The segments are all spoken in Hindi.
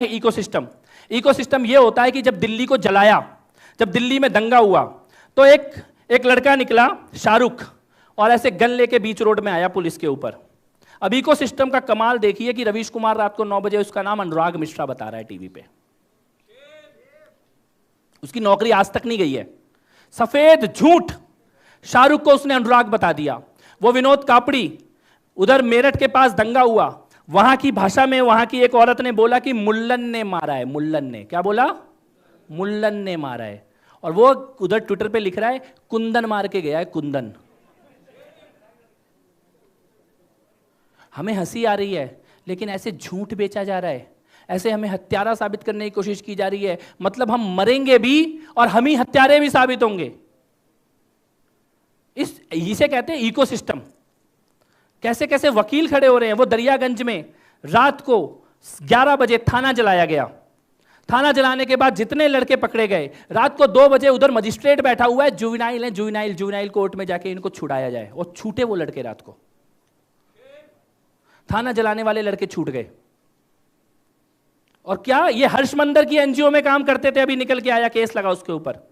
इकोसिस्टम। इकोसिस्टम ये होता है कि जब दिल्ली को जलाया, जब दिल्ली में दंगा हुआ, तो एक लड़का निकला शाहरुख और ऐसे गन लेके बीच रोड में आया पुलिस के ऊपर। अब इकोसिस्टम का कमाल देखिए कि रवीश कुमार रात को 9 बजे, उसका नाम अनुराग मिश्रा बता रहा है टीवी पे, उसकी नौकरी आज तक नहीं गई है। सफेद झूठ शाहरुख को उसने अनुराग बता दिया। वो विनोद कापड़ी, उधर मेरठ के पास दंगा हुआ, वहां की भाषा में वहां की एक औरत ने बोला कि मुल्लन ने मारा है। मुल्लन ने क्या बोला? मुल्लन ने मारा है। और वो उधर ट्विटर पे लिख रहा है कुंदन मार के गया है, कुंदन। हमें हंसी आ रही है, लेकिन ऐसे झूठ बेचा जा रहा है, ऐसे हमें हत्यारा साबित करने की कोशिश की जा रही है। मतलब हम मरेंगे भी और हम ही हत्यारे भी साबित होंगे। इसे कहते हैं इकोसिस्टम। कैसे कैसे वकील खड़े हो रहे हैं। वो दरियागंज में रात को 11 बजे थाना जलाया गया। थाना जलाने के बाद जितने लड़के पकड़े गए, रात को 2 बजे उधर मजिस्ट्रेट बैठा हुआ है, जुवेनाइल है, जुवेनाइल कोर्ट में जाके इनको छुड़ाया जाए। और छूटे वो लड़के, रात को थाना जलाने वाले लड़के छूट गए। और क्या ये हर्षमंदर की एनजीओ में काम करते थे, अभी निकल के आया, केस लगा उसके ऊपर।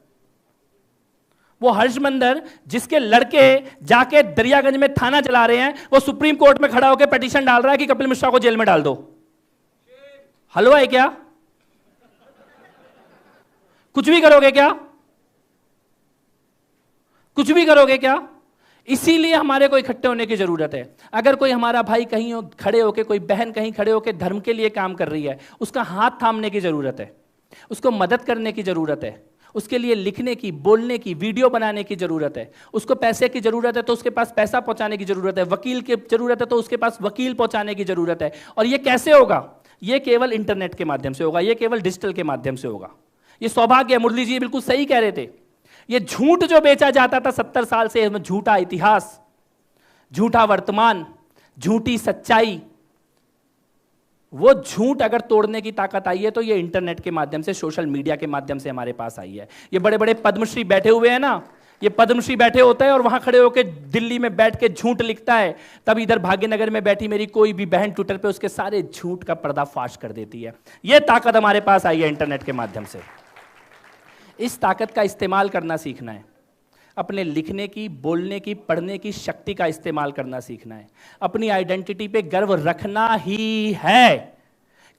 वो हर्षमंदर जिसके लड़के जाके दरियागंज में थाना चला रहे हैं, वो सुप्रीम कोर्ट में खड़ा होकर पिटीशन डाल रहा है कि कपिल मिश्रा को जेल में डाल दो। हलवा है क्या? कुछ भी करोगे क्या? कुछ भी करोगे क्या? इसीलिए हमारे को इकट्ठे होने की जरूरत है। अगर कोई हमारा भाई कहीं खड़े होके, कोई बहन कहीं खड़े होके धर्म के लिए काम कर रही है, उसका हाथ थामने की जरूरत है, उसको मदद करने की जरूरत है, उसके लिए लिखने की, बोलने की, वीडियो बनाने की जरूरत है। उसको पैसे की जरूरत है तो उसके पास पैसा पहुंचाने की जरूरत है। वकील की जरूरत है तो उसके पास वकील पहुंचाने की जरूरत है। और ये कैसे होगा? ये केवल इंटरनेट के माध्यम से होगा, ये केवल डिजिटल के माध्यम से होगा। ये सौभाग्य है। मुरली जी बिल्कुल सही कह रहे थे। ये झूठ जो बेचा जाता था 70 साल से, झूठा इतिहास, झूठा वर्तमान, झूठी सच्चाई, वो झूठ अगर तोड़ने की ताकत आई है तो ये इंटरनेट के माध्यम से, सोशल मीडिया के माध्यम से हमारे पास आई है। ये बड़े बड़े पद्मश्री बैठे हुए हैं ना, ये पद्मश्री बैठे होते हैं और वहां खड़े होकर दिल्ली में बैठ के झूठ लिखता है, तब इधर भाग्यनगर में बैठी मेरी कोई भी बहन ट्विटर पे उसके सारे झूठ का पर्दाफाश कर देती है। ये ताकत हमारे पास आई है इंटरनेट के माध्यम से। इस ताकत का इस्तेमाल करना सीखना है। अपने लिखने की, बोलने की, पढ़ने की शक्ति का इस्तेमाल करना सीखना है। अपनी आइडेंटिटी पे गर्व रखना ही है,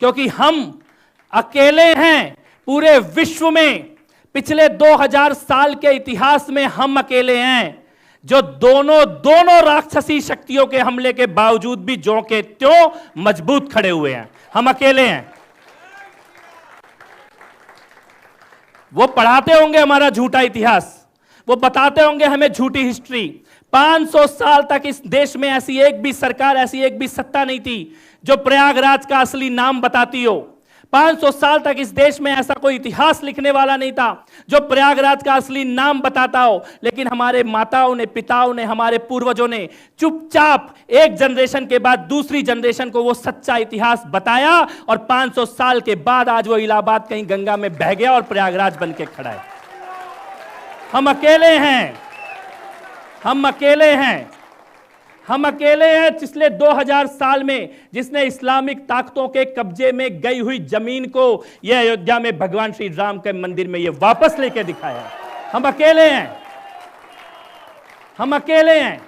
क्योंकि हम अकेले हैं पूरे विश्व में। पिछले 2000 साल के इतिहास में हम अकेले हैं जो दोनों राक्षसी शक्तियों के हमले के बावजूद भी ज्यों के त्यों मजबूत खड़े हुए हैं। हम अकेले हैं। वो पढ़ाते होंगे हमारा झूठा इतिहास, वो बताते होंगे हमें झूठी हिस्ट्री। 500 साल तक इस देश में ऐसी एक भी सरकार, ऐसी एक भी सत्ता नहीं थी जो प्रयागराज का असली नाम बताती हो। 500 साल तक इस देश में ऐसा कोई इतिहास लिखने वाला नहीं था जो प्रयागराज का असली नाम बताता हो। लेकिन हमारे माताओं ने, पिताओं ने, हमारे पूर्वजों ने चुपचाप एक जनरेशन के बाद दूसरी जनरेशन को वो सच्चा इतिहास बताया, और 500 साल के बाद आज वो इलाहाबाद कहीं गंगा में बह गया और प्रयागराज बन के खड़ा है। हम अकेले हैं। हम अकेले हैं। हम अकेले हैं पिछले 2000 साल में जिसने इस्लामिक ताकतों के कब्जे में गई हुई जमीन को यह अयोध्या में भगवान श्री राम के मंदिर में यह वापस लेके दिखाया। हम अकेले हैं। हम अकेले हैं।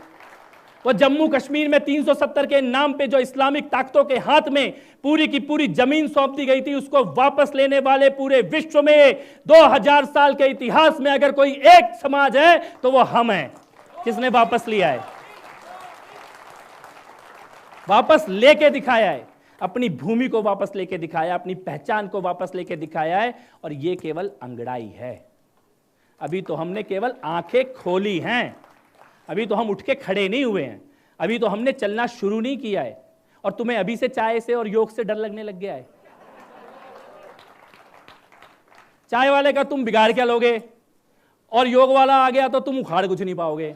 वो जम्मू कश्मीर में 370 के नाम पे जो इस्लामिक ताकतों के हाथ में पूरी की पूरी जमीन सौंप दी गई थी, उसको वापस लेने वाले पूरे विश्व में 2000 साल के इतिहास में अगर कोई एक समाज है तो वो हम हैं, जिसने वापस लिया है, वापस लेके दिखाया है। अपनी भूमि को वापस लेके दिखाया, अपनी पहचान को वापस लेके दिखाया है। और ये केवल अंगड़ाई है। अभी तो हमने केवल आंखें खोली हैं। अभी तो हम उठ के खड़े नहीं हुए हैं। अभी तो हमने चलना शुरू नहीं किया है। और तुम्हें अभी से चाय से और योग से डर लगने लग गया है। चाय वाले का तुम बिगाड़ क्या लोगे, और योग वाला आ गया तो तुम उखाड़ कुछ नहीं पाओगे।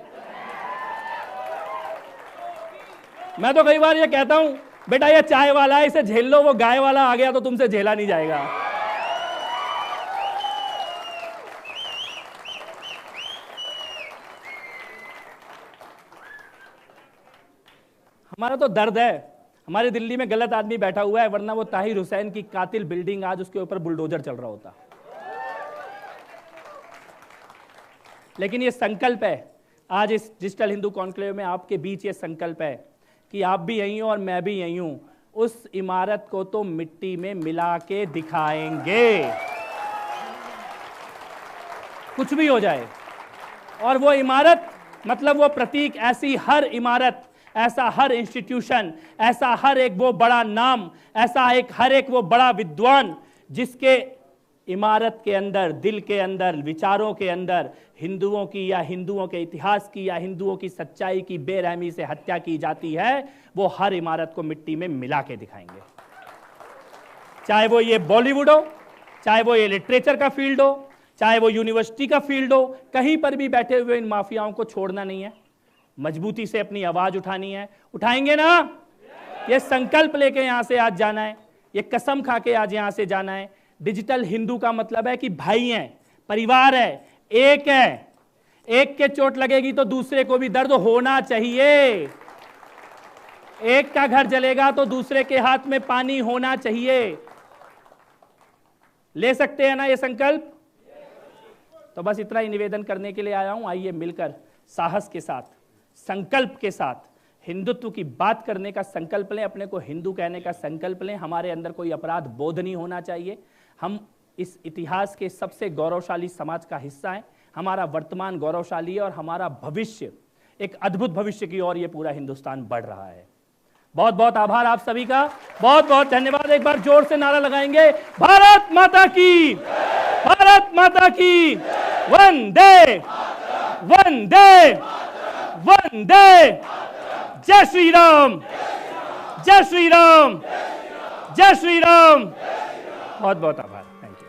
मैं तो कई बार ये कहता हूं, बेटा ये चाय वाला है, इसे झेल लो, वो गाय वाला आ गया तो तुमसे झेला नहीं जाएगा। हमारा तो दर्द है। हमारे दिल्ली में गलत आदमी बैठा हुआ है, वरना वो ताहिर हुसैन की कातिल बिल्डिंग आज उसके ऊपर बुलडोजर चल रहा होता। लेकिन ये संकल्प है, आज इस डिजिटल हिंदू कॉन्क्लेव में आपके बीच ये संकल्प है कि आप भी यहीं हो और मैं भी यहीं हूं। उस इमारत को तो मिट्टी में मिला के दिखाएंगे, कुछ भी हो जाए। और वो इमारत मतलब वो प्रतीक, ऐसी हर इमारत, ऐसा हर इंस्टीट्यूशन, ऐसा हर एक वो बड़ा नाम, ऐसा हर एक वो बड़ा विद्वान जिसके इमारत के अंदर, दिल के अंदर, विचारों के अंदर हिंदुओं की या हिंदुओं के इतिहास की या हिंदुओं की सच्चाई की बेरहमी से हत्या की जाती है, वो हर इमारत को मिट्टी में मिला के दिखाएंगे। चाहे वो ये बॉलीवुड हो, चाहे वो ये लिटरेचर का फील्ड हो, चाहे वो यूनिवर्सिटी का फील्ड हो, कहीं पर भी बैठे हुए इन माफियाओं को छोड़ना नहीं है, मजबूती से अपनी आवाज उठानी है। उठाएंगे ना? ये संकल्प लेके यहां से आज जाना है, ये कसम खा के आज यहां से जाना है। डिजिटल हिंदू का मतलब है कि भाई हैं, परिवार है, एक है। एक के चोट लगेगी तो दूसरे को भी दर्द होना चाहिए। एक का घर जलेगा तो दूसरे के हाथ में पानी होना चाहिए। ले सकते हैं ना ये संकल्प? तो बस इतना ही निवेदन करने के लिए आया हूं। आइए मिलकर साहस के साथ, संकल्प के साथ हिंदुत्व की बात करने का संकल्प लें, अपने को हिंदू कहने का संकल्प लें। हमारे अंदर कोई अपराध बोध नहीं होना चाहिए। हम इस इतिहास के सबसे गौरवशाली समाज का हिस्सा हैं। हमारा वर्तमान गौरवशाली है और हमारा भविष्य एक अद्भुत भविष्य की ओर ये पूरा हिंदुस्तान बढ़ रहा है। बहुत बहुत आभार आप सभी का, बहुत बहुत धन्यवाद। एक बार जोर से नारा लगाएंगे, भारत माता की, भारत माता की, वंदे वंदे वंदे, जय श्री राम, जय श्री राम, जय श्री राम। बहुत बहुत आभार, थैंक यू।